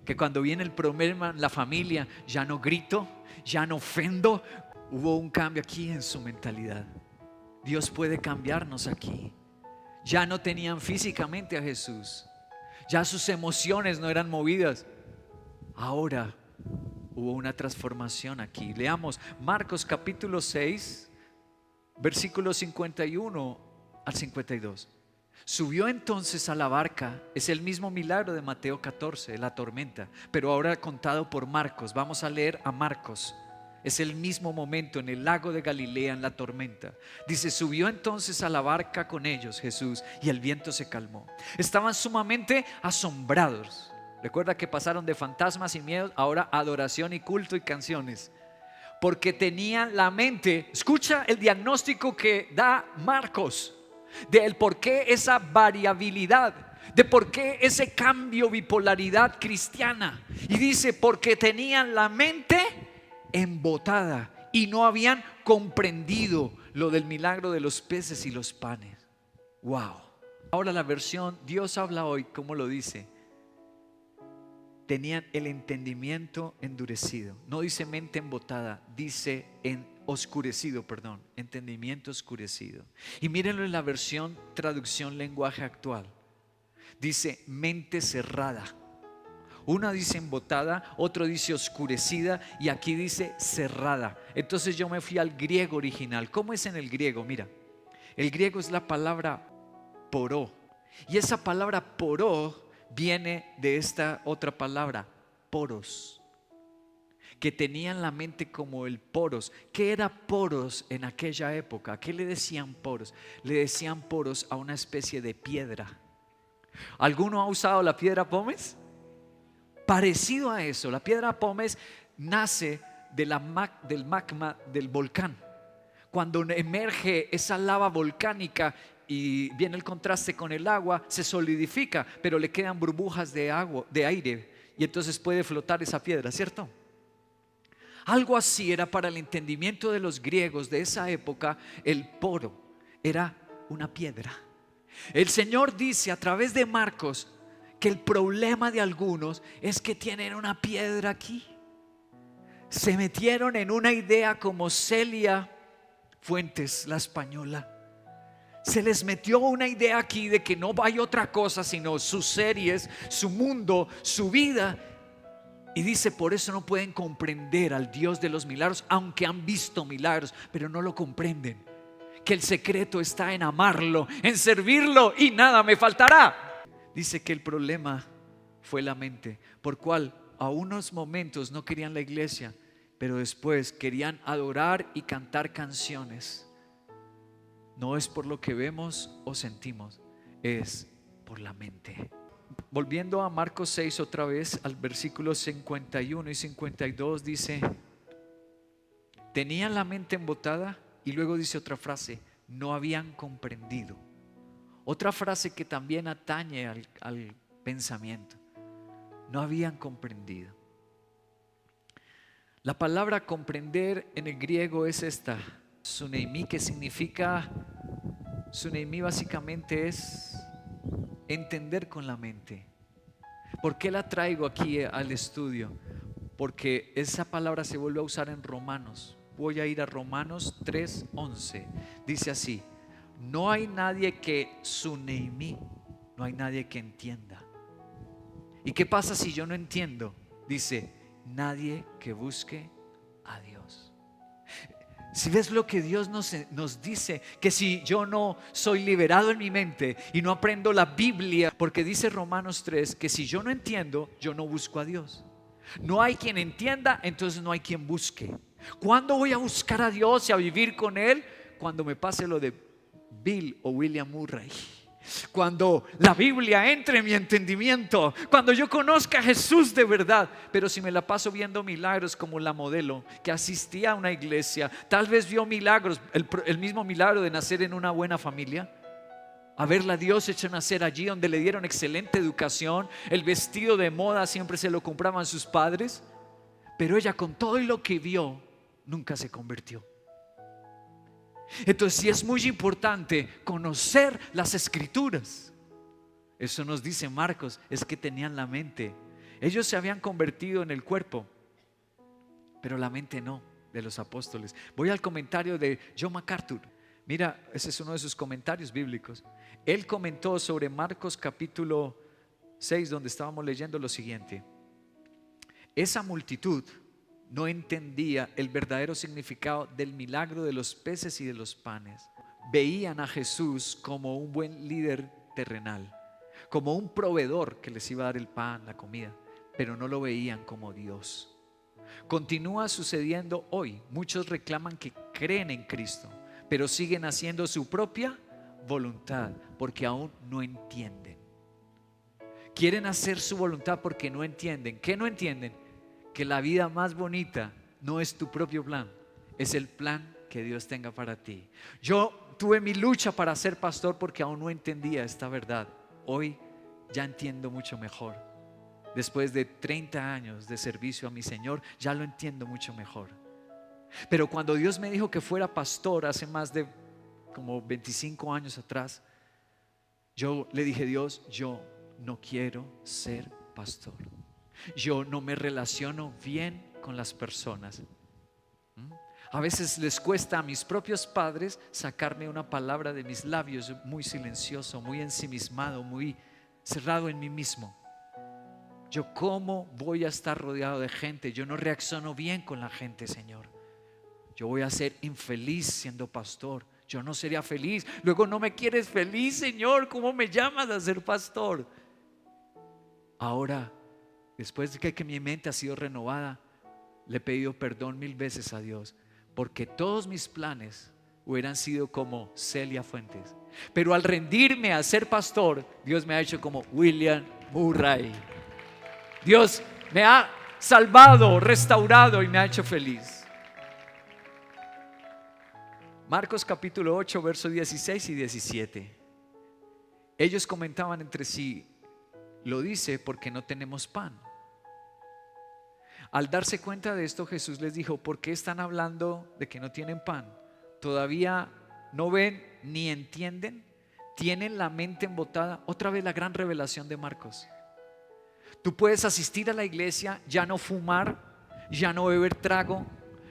S1: que cuando viene el problema en la familia, ya no grito, ya no ofendo. Hubo un cambio aquí en su mentalidad. Dios puede cambiarnos aquí. Ya no tenían físicamente a Jesús, ya sus emociones no eran movidas. Ahora hubo una transformación aquí. Leamos Marcos capítulo 6, versículos 51 al 52. Subió entonces a la barca. Es el mismo milagro de Mateo 14, la tormenta, pero ahora contado por Marcos. Vamos a leer a Marcos. Es el mismo momento en el lago de Galilea, en la tormenta. Dice, subió entonces a la barca con ellos Jesús y el viento se calmó. Estaban sumamente asombrados. Recuerda que pasaron de fantasmas y miedos, ahora adoración y culto y canciones. Porque tenían la mente, escucha el diagnóstico que da Marcos, del por qué esa variabilidad, de por qué ese cambio, bipolaridad cristiana. Y dice, porque tenían la mente embotada y no habían comprendido lo del milagro de los peces y los panes. Wow. Ahora la versión Dios habla hoy, ¿cómo lo dice? Tenían el entendimiento endurecido. No dice mente embotada, dice oscurecido, perdón, entendimiento oscurecido. Y mírenlo en la versión traducción lenguaje actual. Dice mente cerrada Una dice embotada, otro dice oscurecida y aquí dice cerrada. Entonces yo me fui al griego original. ¿Cómo es en el griego? Mira, el griego es la palabra poró. Y esa palabra poró viene de esta otra palabra, poros, que tenían la mente como el poros. ¿Qué era poros en aquella época? ¿Qué le decían poros? Le decían poros a una especie de piedra. ¿Alguno ha usado la piedra pómez? Parecido a eso, la piedra pómez nace de del magma del volcán. Cuando emerge esa lava volcánica y viene el contraste con el agua, se solidifica, pero le quedan burbujas de agua, de aire, y entonces puede flotar esa piedra, ¿cierto? Algo así era para el entendimiento de los griegos de esa época. El poro era una piedra. El Señor dice a través de Marcos que el problema de algunos es que tienen una piedra aquí. Se metieron en una idea como Celia Fuentes, la española. Se les metió una idea aquí de que no hay otra cosa sino sus series, su mundo, su vida. Y dice, por eso no pueden comprender al Dios de los milagros, aunque han visto milagros, pero no lo comprenden. Que el secreto está en amarlo, en servirlo, y nada me faltará. Dice que el problema fue la mente, por cual a unos momentos no querían la iglesia, pero después querían adorar y cantar canciones. No es por lo que vemos o sentimos, es por la mente. Volviendo a Marcos 6 otra vez, al versículo 51 y 52 dice, tenían la mente embotada, y luego dice otra frase, no habían comprendido. Otra frase que también atañe al pensamiento, no habían comprendido. La palabra comprender en el griego es esta, suneimi, que significa, suneimi básicamente es entender con la mente. ¿Por qué la traigo aquí al estudio? Porque esa palabra se vuelve a usar en Romanos. Voy a ir a Romanos 3:11. Dice así, no hay nadie que suneimi, no hay nadie que entienda. ¿Y qué pasa si yo no entiendo? Dice, nadie que busque a Dios. Si ves lo que Dios nos dice, que si yo no soy liberado en mi mente y no aprendo la Biblia, porque dice Romanos 3 que si yo no entiendo, yo no busco a Dios. No hay quien entienda, entonces no hay quien busque. ¿Cuándo voy a buscar a Dios y a vivir con Él? Cuando me pase lo de Bill o William Murray. Cuando la Biblia entre en mi entendimiento, cuando yo conozca a Jesús de verdad. Pero si me la paso viendo milagros como la modelo que asistía a una iglesia, tal vez vio milagros, el mismo milagro de nacer en una buena familia, haberla a Dios hecho nacer allí donde le dieron excelente educación, el vestido de moda siempre se lo compraban sus padres, pero ella con todo y lo que vio nunca se convirtió. Entonces sí es muy importante conocer las escrituras. Eso nos dice Marcos, es que tenían la mente. Ellos se habían convertido en el cuerpo, pero la mente no, de los apóstoles. Voy al comentario de John MacArthur. Mira, ese es uno de sus comentarios bíblicos. Él comentó sobre Marcos capítulo 6, donde estábamos leyendo lo siguiente: esa multitud no entendía el verdadero significado del milagro de los peces y de los panes. Veían a Jesús como un buen líder terrenal, como un proveedor que les iba a dar el pan, la comida, pero no lo veían como Dios. Continúa sucediendo hoy. Muchos reclaman que creen en Cristo, pero siguen haciendo su propia voluntad porque aún no entienden. Quieren hacer su voluntad porque no entienden. ¿Qué no entienden? Que la vida más bonita no es tu propio plan, es el plan que Dios tenga para ti. Yo tuve mi lucha para ser pastor porque aún no entendía esta verdad. Hoy ya entiendo mucho mejor. Después de 30 años de servicio a mi Señor, ya lo entiendo mucho mejor. Pero cuando Dios me dijo que fuera pastor hace más de como 25 años atrás, yo le dije, Dios, yo no quiero ser pastor. Yo no me relaciono bien con las personas. A veces les cuesta a mis propios padres sacarme una palabra de mis labios, muy silencioso, muy ensimismado, muy cerrado en mí mismo. Yo cómo voy a estar rodeado de gente. Yo no reacciono bien con la gente, Señor. Yo voy a ser infeliz siendo pastor. Yo no sería feliz. Luego no me quieres feliz, Señor. ¿Cómo me llamas a ser pastor? Ahora, después de que mi mente ha sido renovada, le he pedido perdón 1000 veces a Dios, porque todos mis planes hubieran sido como Celia Fuentes. Pero al rendirme a ser pastor, Dios me ha hecho como William Murray. Dios me ha salvado, restaurado y me ha hecho feliz. Marcos capítulo 8, versos 16 y 17. Ellos comentaban entre sí: lo dice porque no tenemos pan. Al darse cuenta de esto, Jesús les dijo: ¿por qué están hablando de que no tienen pan? ¿Todavía no ven ni entienden? ¿Tienen la mente embotada? Otra vez la gran revelación de Marcos. Tú puedes asistir a la iglesia, ya no fumar, ya no beber trago,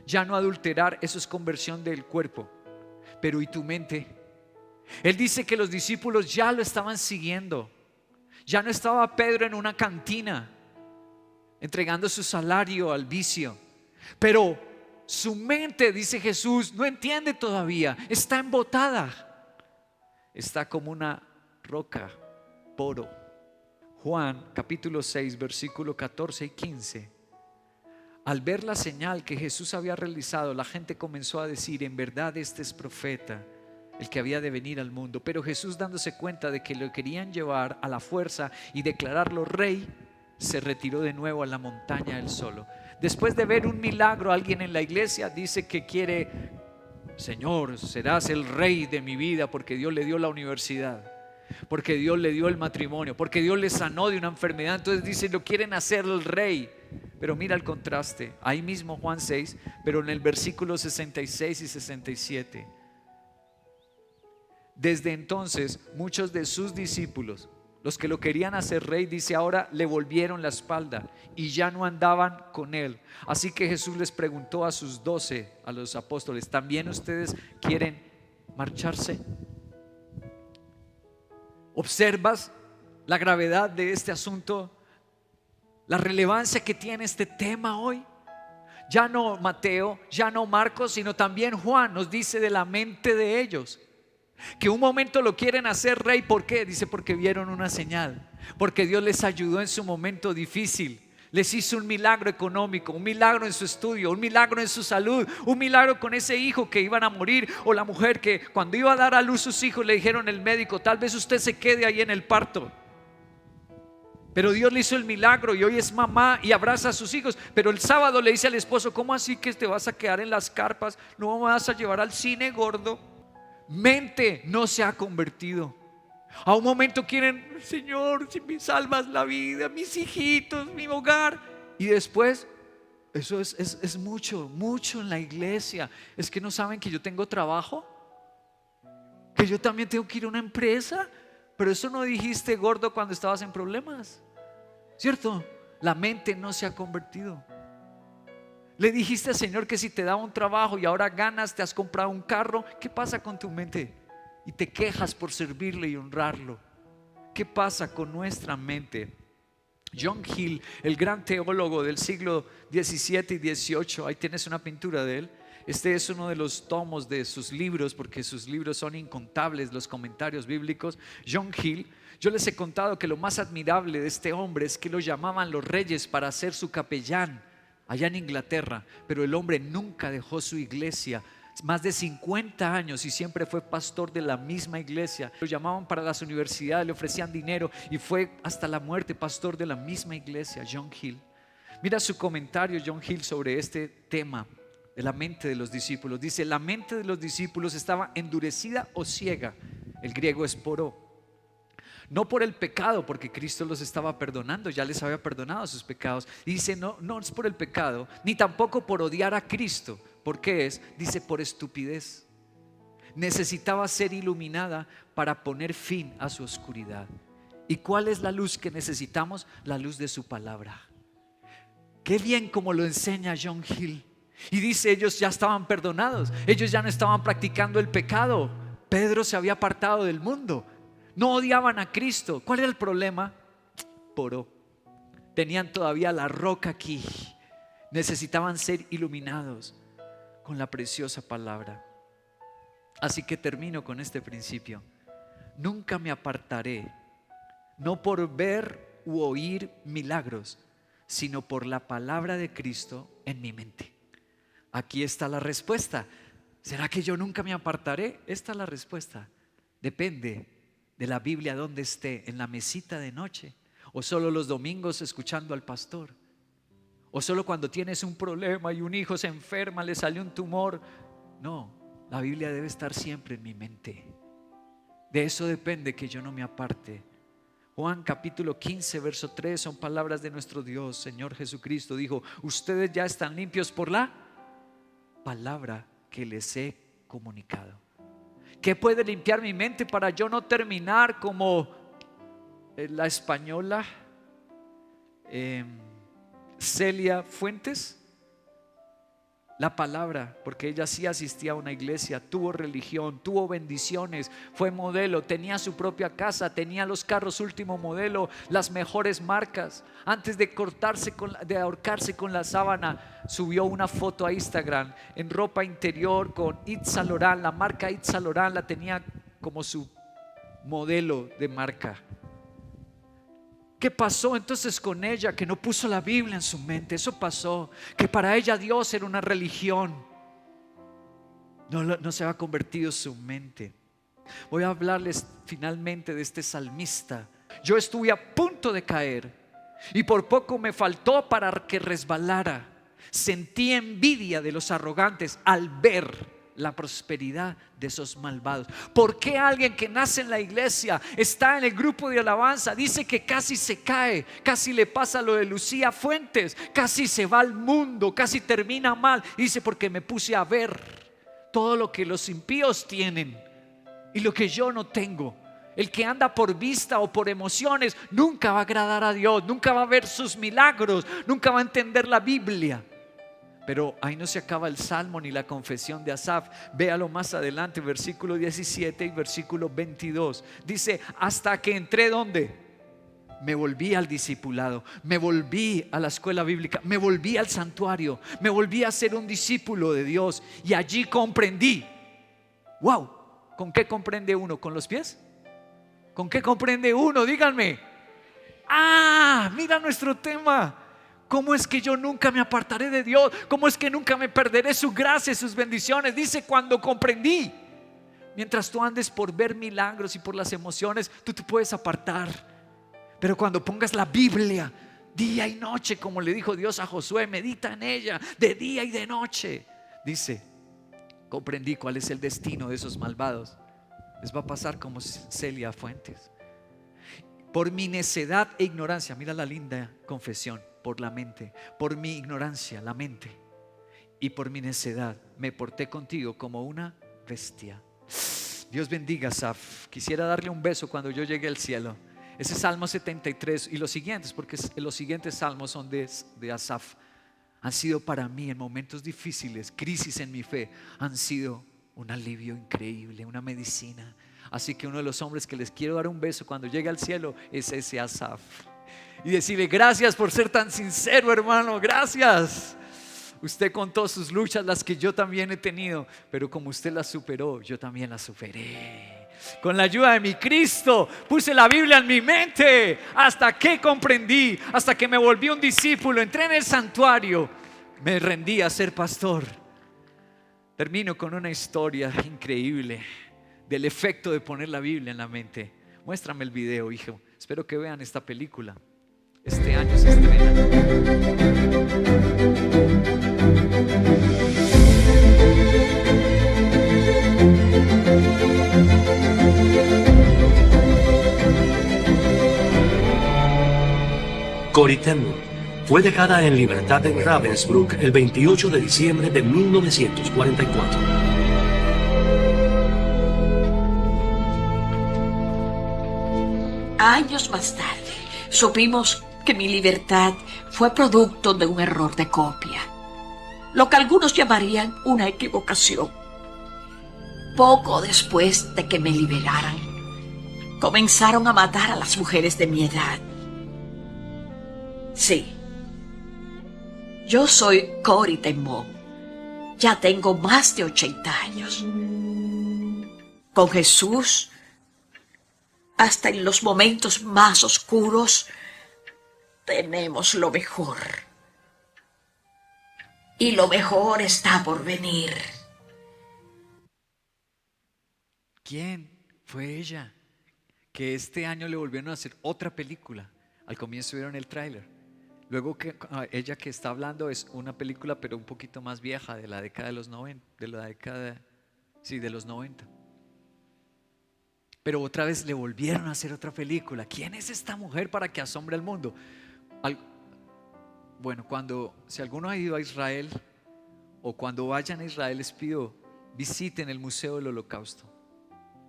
S1: ya no adulterar. Eso es conversión del cuerpo. Pero ¿y tu mente? Él dice que los discípulos ya lo estaban siguiendo. Ya no estaba Pedro en una cantina entregando su salario al vicio, pero su mente, dice Jesús, no entiende todavía. Está embotada, está como una roca, poro. Juan capítulo 6, versículo 14 y 15. Al ver la señal que Jesús había realizado, la gente comenzó a decir: en verdad este es profeta, el que había de venir al mundo. Pero Jesús, dándose cuenta de que lo querían llevar a la fuerza y declararlo rey, se retiró de nuevo a la montaña él solo. Después de ver un milagro, alguien en la iglesia dice que quiere: Señor, serás el rey de mi vida, porque Dios le dio la universidad, porque Dios le dio el matrimonio, porque Dios le sanó de una enfermedad. Entonces dice, lo quieren hacer el rey. Pero mira el contraste, ahí mismo Juan 6, pero en el versículo 66 y 67. Desde entonces muchos de sus discípulos, los que lo querían hacer rey, dice, ahora le volvieron la espalda y ya no andaban con él. Así que Jesús les preguntó a sus 12, a los apóstoles: ¿también ustedes quieren marcharse? ¿Observas la gravedad de este asunto? La relevancia que tiene este tema hoy. Ya no Mateo, ya no Marcos, sino también Juan nos dice de la mente de ellos, que un momento lo quieren hacer rey. ¿Por qué? Dice, porque vieron una señal, porque Dios les ayudó en su momento difícil, les hizo un milagro económico, un milagro en su estudio, un milagro en su salud, un milagro con ese hijo que iban a morir, o la mujer que cuando iba a dar a luz sus hijos le dijeron el médico: tal vez usted se quede ahí en el parto. Pero Dios le hizo el milagro y hoy es mamá y abraza a sus hijos. Pero el sábado le dice al esposo: ¿cómo así que te vas a quedar en las carpas? ¿No me vas a llevar al cine, gordo? Mente no se ha convertido. A un momento quieren: Señor, si me salvas la vida, mis hijitos, mi hogar. Y después, eso es mucho en la iglesia. Es que no saben que yo tengo trabajo, que yo también tengo que ir a una empresa. Pero eso no dijiste, gordo, cuando estabas en problemas, ¿cierto? La mente no se ha convertido. Le dijiste al Señor que si te da un trabajo y ahora ganas, te has comprado un carro. ¿Qué pasa con tu mente? Y te quejas por servirle y honrarlo. ¿Qué pasa con nuestra mente? John Hill, el gran teólogo del siglo XVII y XVIII, ahí tienes una pintura de él. Este es uno de los tomos de sus libros, porque sus libros son incontables, los comentarios bíblicos. John Hill, yo les he contado que lo más admirable de este hombre es que lo llamaban los reyes para ser su capellán allá en Inglaterra, pero el hombre nunca dejó su iglesia. Más de 50 años y siempre fue pastor de la misma iglesia. Lo llamaban para las universidades, le ofrecían dinero y fue hasta la muerte pastor de la misma iglesia. John Hill, mira su comentario John Hill sobre este tema de la mente de los discípulos. Dice: la mente de los discípulos estaba endurecida o ciega. El griego es poró. No por el pecado, porque Cristo los estaba perdonando, ya les había perdonado sus pecados. Dice, no es por el pecado, ni tampoco por odiar a Cristo. ¿Por qué es? Dice, por estupidez. Necesitaba ser iluminada para poner fin a su oscuridad. ¿Y cuál es la luz que necesitamos? La luz de su palabra. Qué bien como lo enseña John Hill. Y dice, ellos ya estaban perdonados, ellos ya no estaban practicando el pecado. Pedro se había apartado del mundo, no odiaban a Cristo. ¿Cuál era el problema? Poró. Tenían todavía la roca aquí. Necesitaban ser iluminados con la preciosa palabra. Así que termino con este principio. Nunca me apartaré, no por ver u oír milagros, sino por la palabra de Cristo en mi mente. Aquí está la respuesta. ¿Será que yo nunca me apartaré? Esta es la respuesta. Depende de la Biblia donde esté, en la mesita de noche, o solo los domingos escuchando al pastor, o solo cuando tienes un problema y un hijo se enferma, le salió un tumor. No, la Biblia debe estar siempre en mi mente. De eso depende que yo no me aparte. Juan capítulo 15 verso 3 son palabras de nuestro Dios. Señor Jesucristo dijo: ustedes ya están limpios por la palabra que les he comunicado. ¿Qué puede limpiar mi mente para yo no terminar como la española Celia Fuentes? La palabra, porque ella sí asistía a una iglesia, tuvo religión, tuvo bendiciones, fue modelo, tenía su propia casa, tenía los carros último modelo, las mejores marcas. Antes de ahorcarse con la sábana, subió una foto a Instagram en ropa interior con Yves Saint Laurent. La marca Yves Saint Laurent la tenía como su modelo de marca. ¿Qué pasó entonces con ella? Que no puso la Biblia en su mente. Eso pasó, que para ella Dios era una religión. No se ha convertido en su mente. Voy a hablarles finalmente de este salmista. Yo estuve a punto de caer y por poco me faltó para que resbalara. Sentí envidia de los arrogantes al ver la prosperidad de esos malvados. ¿Por qué alguien que nace en la iglesia, está en el grupo de alabanza, dice que casi se cae, casi le pasa lo de Lucía Fuentes, casi se va al mundo, casi termina mal? Dice: porque me puse a ver todo lo que los impíos tienen y lo que yo no tengo. El que anda por vista o por emociones nunca va a agradar a Dios, nunca va a ver sus milagros, nunca va a entender la Biblia. Pero ahí no se acaba el salmo ni la confesión de Asaf. Véalo más adelante, versículo 17 y versículo 22. Dice: hasta que entré, ¿dónde? Me volví al discipulado, me volví a la escuela bíblica, me volví al santuario, me volví a ser un discípulo de Dios. Y allí comprendí. Wow, ¿con qué comprende uno? ¿Con los pies? ¿Con qué comprende uno? Díganme. Mira nuestro tema. ¿Cómo es que yo nunca me apartaré de Dios? ¿Cómo es que nunca me perderé su gracia y sus bendiciones? Dice: cuando comprendí. Mientras tú andes por ver milagros y por las emociones, tú te puedes apartar. Pero cuando pongas la Biblia día y noche, como le dijo Dios a Josué, medita en ella de día y de noche. Dice: comprendí cuál es el destino de esos malvados. Les va a pasar como Celia Fuentes. Por mi necedad e ignorancia, mira la linda confesión. Por la mente, por mi ignorancia, la mente, y por mi necedad me porté contigo como una bestia. Dios bendiga a Asaf. Quisiera darle un beso cuando yo llegue al cielo. Ese Salmo 73 y los siguientes, porque los siguientes salmos son de Asaf, han sido para mí en momentos difíciles, crisis en mi fe, han sido un alivio increíble, una medicina. Así que uno de los hombres que les quiero dar un beso cuando llegue al cielo es ese Asaf. Y decirle: gracias por ser tan sincero, hermano, gracias. Usted contó sus luchas, las que yo también he tenido, pero como usted las superó, yo también las superé. Con la ayuda de mi Cristo puse la Biblia en mi mente hasta que comprendí, hasta que me volví un discípulo, entré en el santuario, me rendí a ser pastor. Termino con una historia increíble del efecto de poner la Biblia en la mente. Muéstrame el video, hijo. Espero que vean esta película. Este año se estrena.
S4: Corrie ten Boom fue dejada en libertad en Ravensbrück el 28 de diciembre de 1944.
S5: Años más tarde, supimos que mi libertad fue producto de un error de copia, lo que algunos llamarían una equivocación. Poco después de que me liberaran, comenzaron a matar a las mujeres de mi edad. Sí, yo soy Corrie ten Boom. Ya tengo más de 80 años. Con Jesús, hasta en los momentos más oscuros, tenemos lo mejor. Y lo mejor está por venir.
S1: ¿Quién fue ella? Que este año le volvieron a hacer otra película. Al comienzo vieron el tráiler. Luego ella que está hablando es una película pero un poquito más vieja, de la década de los 90, de los 90. Pero otra vez le volvieron a hacer otra película. ¿Quién es esta mujer para que asombre al mundo? Bueno, si alguno ha ido a Israel o cuando vayan a Israel, les pido, visiten el Museo del Holocausto.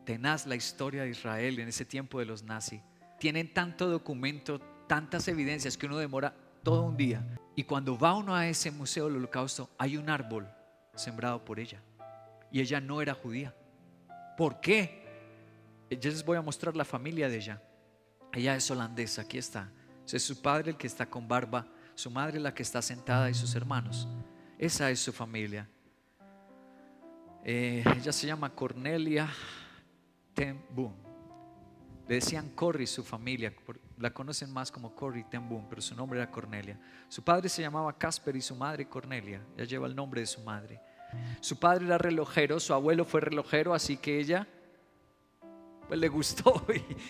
S1: Tenaz la historia de Israel en ese tiempo de los nazis. Tienen tanto documento, tantas evidencias que uno demora todo un día. Y cuando va uno a ese Museo del Holocausto, hay un árbol sembrado por ella. Y ella no era judía. ¿Por qué? Yo les voy a mostrar la familia de ella. Ella es holandesa, aquí está. Es su padre el que está con barba, su madre la que está sentada y sus hermanos. Esa es su familia. Ella se llama Cornelia ten Boom. Le decían Corrie su familia, la conocen más como Corrie ten Boom, pero su nombre era Cornelia. Su padre se llamaba Casper y su madre Cornelia. Ya lleva el nombre de su madre. Su padre era relojero, su abuelo fue relojero, así que ella pues le gustó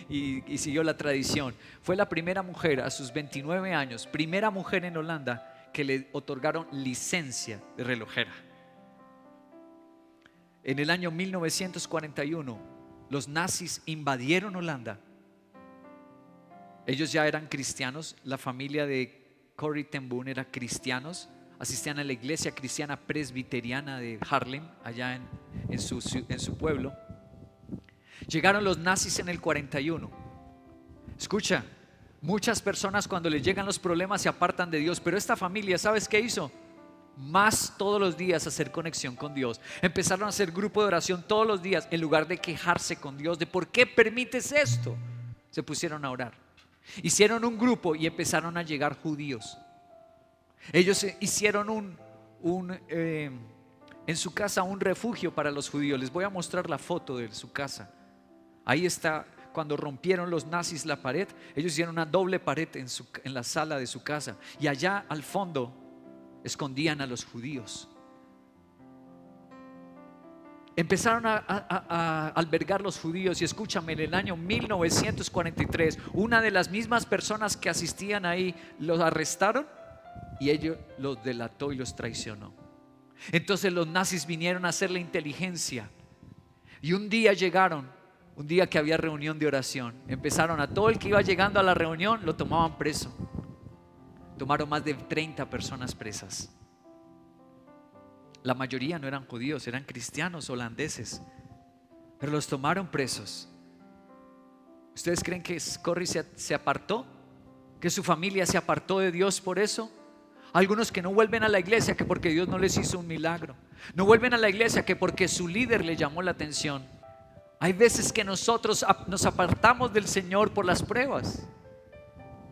S1: y siguió la tradición. Fue la primera mujer a sus 29 años, primera mujer en Holanda que le otorgaron licencia de relojera. En el año 1941 los nazis invadieron Holanda. Ellos ya eran cristianos, la familia de Corrie ten Boom era cristianos, asistían a la iglesia cristiana presbiteriana de Haarlem, allá en su pueblo. Llegaron los nazis en el 41. Escucha, muchas personas cuando les llegan los problemas se apartan de Dios, pero esta familia, ¿sabes qué hizo? Más todos los días hacer conexión con Dios. Empezaron a hacer grupo de oración todos los días en lugar de quejarse con Dios de ¿por qué permites esto? Se pusieron a orar. Hicieron un grupo y empezaron a llegar judíos. Ellos hicieron en su casa un refugio para los judíos. Les voy a mostrar la foto de su casa. Ahí está, cuando rompieron los nazis la pared, ellos hicieron una doble pared en la sala de su casa. Y allá al fondo escondían a los judíos. Empezaron a albergar los judíos. Y escúchame, en el año 1943 una de las mismas personas que asistían ahí los arrestaron y ellos los delató y los traicionó. Entonces los nazis vinieron a hacer la inteligencia y un día llegaron, un día que había reunión de oración, empezaron a todo el que iba llegando a la reunión lo tomaban preso. Tomaron más de 30 personas presas. La mayoría no eran judíos, eran cristianos holandeses, pero los tomaron presos. ¿Ustedes creen que Corrie se apartó? ¿Que su familia se apartó de Dios por eso? Algunos que no vuelven a la iglesia que porque Dios no les hizo un milagro. No vuelven a la iglesia que porque su líder le llamó la atención. Hay veces que nosotros nos apartamos del Señor por las pruebas,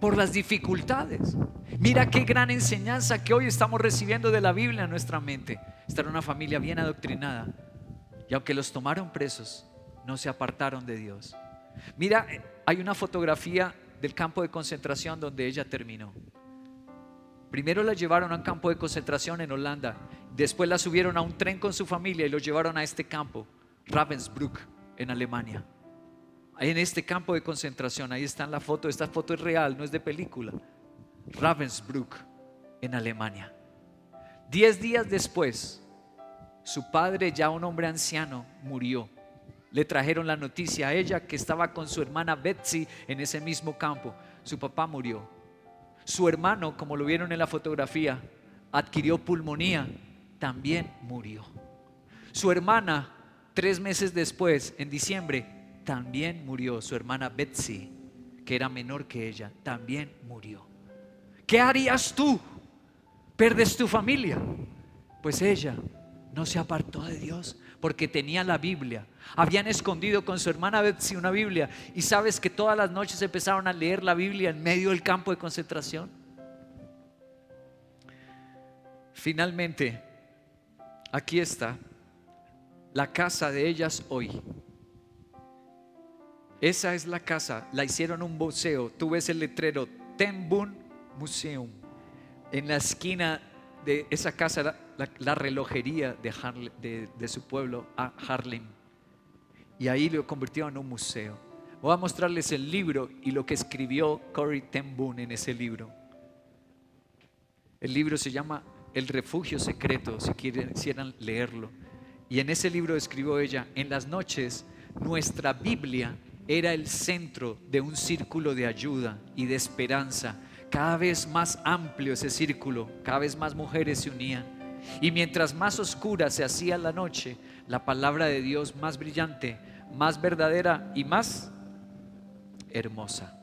S1: por las dificultades. Mira qué gran enseñanza que hoy estamos recibiendo de la Biblia en nuestra mente. Esta era una familia bien adoctrinada y aunque los tomaron presos, no se apartaron de Dios. Mira, hay una fotografía del campo de concentración donde ella terminó. Primero la llevaron a un campo de concentración en Holanda, después la subieron a un tren con su familia y lo llevaron a este campo, Ravensbrück, en Alemania. En este campo de concentración, ahí está la foto, esta foto es real, no es de película. Ravensbrück, en Alemania. 10 días después, su padre, ya un hombre anciano, murió. Le trajeron la noticia a ella que estaba con su hermana Betsy en ese mismo campo. Su papá murió. Su hermano, como lo vieron en la fotografía, adquirió pulmonía, también murió. Su hermana, 3 meses después, en diciembre, también murió. Su hermana Betsy, que era menor que ella, también murió. ¿Qué harías tú? ¿Perdes tu familia? Pues ella no se apartó de Dios porque tenía la Biblia. Habían escondido con su hermana Betsy una Biblia y sabes que todas las noches empezaron a leer la Biblia en medio del campo de concentración. Finalmente, aquí está la casa de ellas hoy. Esa es la casa, la hicieron un museo. Tú ves el letrero Ten Boom Museum. En la esquina de esa casa, la relojería de su pueblo, Harlem. Y ahí lo convirtieron en un museo. Voy a mostrarles el libro y lo que escribió Corrie ten Boom en ese libro. El libro se llama El Refugio Secreto, si quisieran leerlo. Y en ese libro escribió ella: en las noches nuestra Biblia era el centro de un círculo de ayuda y de esperanza. Cada vez más amplio ese círculo, cada vez más mujeres se unían. Y mientras más oscura se hacía la noche, la palabra de Dios más brillante, más verdadera y más hermosa.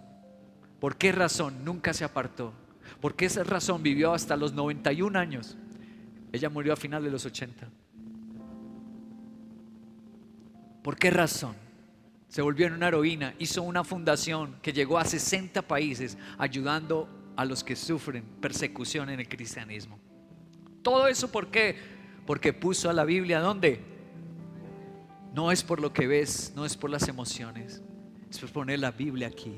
S1: ¿Por qué razón nunca se apartó? ¿Por qué esa razón vivió hasta los 91 años? Ella murió a final de los 80. ¿Por qué razón? Se volvió en una heroína, hizo una fundación que llegó a 60 países ayudando a los que sufren persecución en el cristianismo. Todo eso, ¿por qué? Porque puso a la Biblia, ¿dónde? No es por lo que ves, no es por las emociones, es por poner la Biblia aquí.